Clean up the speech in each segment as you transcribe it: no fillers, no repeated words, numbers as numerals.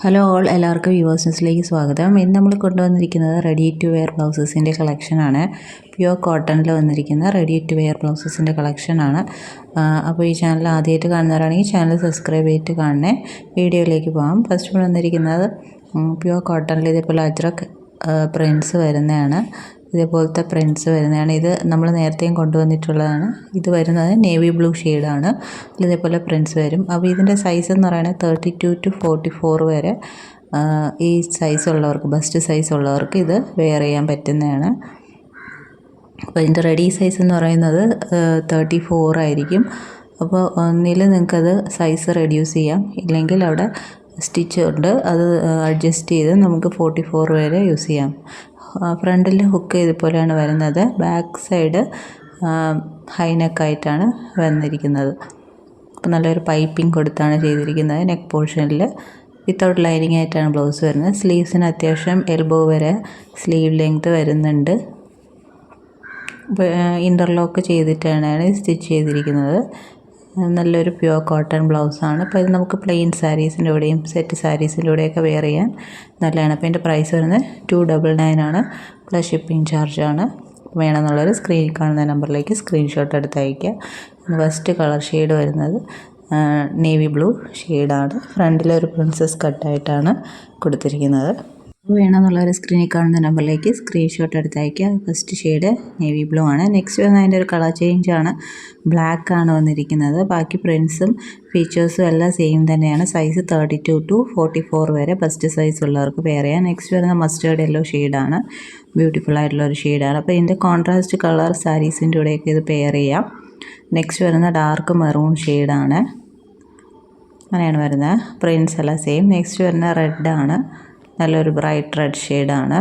Hello all, എല്ലാവർക്കും വ്യൂവേഴ്സിലേക്ക് സ്വാഗതം. ഇന്ന് നമ്മൾ കൊണ്ടുവന്നിരിക്കുന്നത് റെഡി ടു വെയർ ബ്ലൗസസിൻ്റെ കളക്ഷനാണ്. പ്യുവർ കോട്ടണിൽ വന്നിരിക്കുന്ന റെഡി ടു വെയർ ബ്ലൗസസിൻ്റെ കളക്ഷനാണ്. അപ്പോൾ ഈ ചാനൽ ആദ്യമായിട്ട് കാണുന്നവരാണെങ്കിൽ ചാനൽ സബ്സ്ക്രൈബ് ചെയ്തിട്ട് കാണണേ. വീഡിയോയിലേക്ക് പോകാം. ഫസ്റ്റ് വന്നിരിക്കുന്നത് പ്യുവർ കോട്ടണിൽ ഇതേപോലെ അജ്രക് പ്രിൻറ്റ്സ് വരുന്നതാണ്. ഇതേപോലത്തെ പ്രിൻറ്റ്സ് വരുന്നതാണ്. ഇത് നമ്മൾ നേരത്തെയും കൊണ്ടുവന്നിട്ടുള്ളതാണ്. ഇത് വരുന്നത് നേവി ബ്ലൂ ഷെയ്ഡാണ്. ഇതേപോലെ പ്രിൻറ്റ്സ് വരും. അപ്പോൾ ഇതിൻ്റെ സൈസ് എന്ന് പറയുന്നത് 32 to 44 വരെ ഈ സൈസ് ഉള്ളവർക്ക്, ബസ്റ്റ് സൈസ് ഉള്ളവർക്ക് ഇത് വെയർ ചെയ്യാൻ പറ്റുന്നതാണ്. അപ്പോൾ ഇതിൻ്റെ റെഡി സൈസ് എന്ന് പറയുന്നത് 34 ആയിരിക്കും. അപ്പോൾ ഒന്നിൽ നിങ്ങൾക്കത് സൈസ് റെഡ്യൂസ് ചെയ്യാം, ഇല്ലെങ്കിൽ അവിടെ സ്റ്റിച്ച് ഉണ്ട്, അത് അഡ്ജസ്റ്റ് ചെയ്ത് നമുക്ക് 44 വരെ യൂസ് ചെയ്യാം. ഫ്രണ്ടിൽ ഹുക്ക് ഇതുപോലെയാണ് വരുന്നത്. ബാക്ക് സൈഡ് ഹൈനെക്കായിട്ടാണ് വന്നിരിക്കുന്നത്. അപ്പോൾ നല്ലൊരു പൈപ്പിംഗ് കൊടുത്താണ് ചെയ്തിരിക്കുന്നത്. നെക്ക് പോർഷനിൽ വിത്തൗട്ട് ലൈനിങ് ആയിട്ടാണ് ബ്ലൗസ് വരുന്നത്. സ്ലീവ്സിന് അത്യാവശ്യം എൽബോ വരെ സ്ലീവ് ലെങ്ത് വരുന്നുണ്ട്. ഇൻ്റർലോക്ക് ചെയ്തിട്ടാണ് സ്റ്റിച്ച് ചെയ്തിരിക്കുന്നത്. നല്ലൊരു പ്യുവർ കോട്ടൺ ബ്ലൗസാണ്. അപ്പോൾ ഇത് നമുക്ക് പ്ലെയിൻ സാരീസിൻ്റെ കൂടെയും സെറ്റ് സാരീസിൻ്റെ കൂടെയൊക്കെ വെയർ ചെയ്യാൻ നല്ലതാണ്. അപ്പോൾ ഇതിൻ്റെ പ്രൈസ് വരുന്നത് 299 ആണ്, പ്ലസ് ഷിപ്പിംഗ് ചാർജാണ്. വേണമെന്നുള്ളവർ സ്ക്രീനിൽ കാണുന്ന നമ്പറിലേക്ക് സ്ക്രീൻഷോട്ട് എടുത്ത് അയയ്ക്കുക. ഫസ്റ്റ് കളർ ഷെയ്ഡ് വരുന്നത് നേവി ബ്ലൂ ഷെയ്ഡാണ്. ഫ്രണ്ടിലൊരു പ്രിൻസസ് കട്ടായിട്ടാണ് കൊടുത്തിരിക്കുന്നത്. വേണമെന്നുള്ളൊരു സ്ക്രീനിൽ കാണുന്ന നമ്പറിലേക്ക് സ്ക്രീൻഷോട്ട് എടുത്ത് അയയ്ക്കുക. ഫസ്റ്റ് ഷെയ്ഡ് നേവി ബ്ലൂ ആണ്. നെക്സ്റ്റ് വന്ന് അതിൻ്റെ ഒരു കളർ ചേഞ്ചാണ്. ബ്ലാക്ക് ആണ് വന്നിരിക്കുന്നത്. ബാക്കി പ്രിൻസും ഫീച്ചേഴ്സും എല്ലാം സെയിം തന്നെയാണ്. സൈസ് 32 to 44 വരെ ഫസ്റ്റ് സൈസ് ഉള്ളവർക്ക് വെയർ ചെയ്യാം. നെക്സ്റ്റ് വരുന്ന മസ്റ്റേർഡ് യെല്ലോ ഷെയ്ഡാണ്. ബ്യൂട്ടിഫുൾ ആയിട്ടുള്ളൊരു ഷെയ്ഡാണ്. അപ്പോൾ ഇതിൻ്റെ കോൺട്രാസ്റ്റ് കളർ സാരീസിൻ്റെ കൂടെയൊക്കെ ഇത് പെയർ ചെയ്യാം. നെക്സ്റ്റ് വരുന്ന ഡാർക്ക് മെറൂൺ ഷെയ്ഡാണ്. അങ്ങനെയാണ് വരുന്നത്. പ്രിൻസ് എല്ലാം സെയിം. നെക്സ്റ്റ് വരുന്ന റെഡാണ്. നല്ലൊരു ബ്രൈറ്റ് റെഡ് ഷെയ്ഡാണ്.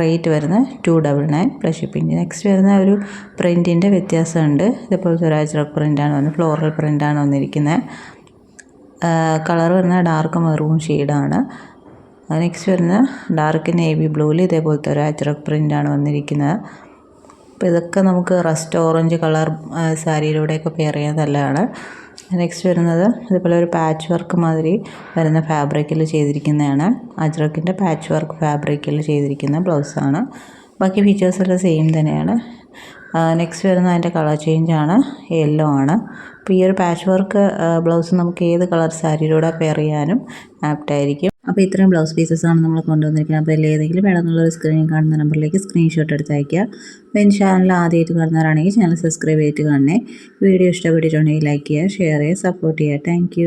റേറ്റ് വരുന്നത് 299 പ്ലസ് ഷിപ്പിംഗ്. നെക്സ്റ്റ് വരുന്ന ഒരു പ്രിൻറ്റിൻ്റെ വ്യത്യാസമുണ്ട്. ഇതേപോലത്തെ ഒരു അജ്രക് പ്രിൻ്റാണ് വന്നത്, ഫ്ലോറൽ പ്രിൻ്റാണ് വന്നിരിക്കുന്നത്. കളർ വരുന്നത് ഡാർക്ക് മെറൂൺ ഷെയ്ഡാണ്. നെക്സ്റ്റ് വരുന്ന ഡാർക്ക് നേവി ബ്ലൂവിൽ ഇതേപോലത്തെ ഒരു അജ്രക് പ്രിൻ്റാണ് വന്നിരിക്കുന്നത്. അപ്പോൾ ഇതൊക്കെ നമുക്ക് റസ്റ്റ് ഓറഞ്ച് കളർ സാരിയിലൂടെയൊക്കെ പെയർ ചെയ്യാൻ നല്ലതാണ്. നെക്സ്റ്റ് വരുന്നത് ഇതുപോലെ ഒരു പാച്ച് വർക്ക് മാതിരി വരുന്ന ഫാബ്രിക്കിൽ ചെയ്തിരിക്കുന്നതാണ്. അജ്രക്കിൻ്റെ പാച്ച് വർക്ക് ഫാബ്രിക്കിൽ ചെയ്തിരിക്കുന്ന ബ്ലൗസാണ്. ബാക്കി ഫീച്ചേഴ്സെല്ലാം സെയിം തന്നെയാണ്. നെക്സ്റ്റ് വരുന്നത് അതിൻ്റെ കളർ ചേഞ്ചാണ്, യെല്ലോ ആണ്. അപ്പോൾ ഈ ഒരു പാച്ച് വർക്ക് ബ്ലൗസ് നമുക്ക് ഏത് കളർ സാരിയിലൂടെ പെയർ ചെയ്യാനും ആപ്റ്റായിരിക്കും. അപ്പോൾ ഇത്രയും ബ്ലൗസ് പീസസാണ് നമ്മൾ കൊണ്ടുവന്നിരിക്കുന്നത്. അപ്പോൾ ഏതെങ്കിലും വേണമെന്നുള്ളൊരു സ്ക്രീനിൽ കാണുന്ന നമ്പറിലേക്ക് സ്ക്രീൻഷോട്ട് എടുത്ത് അയയ്ക്കുക. അപ്പോൾ എൻ്റെ ചാനൽ ആദ്യമായിട്ട് കാണുന്നവരാണെങ്കിൽ ചാനൽ സബ്സ്ക്രൈബ് ചെയ്തിട്ട് കാണണേ. വീഡിയോ ഇഷ്ടപ്പെട്ടിട്ടുണ്ടെങ്കിൽ ലൈക്ക് ചെയ്യുക, ഷെയർ ചെയ്യുക, സപ്പോർട്ട് ചെയ്യുക. താങ്ക്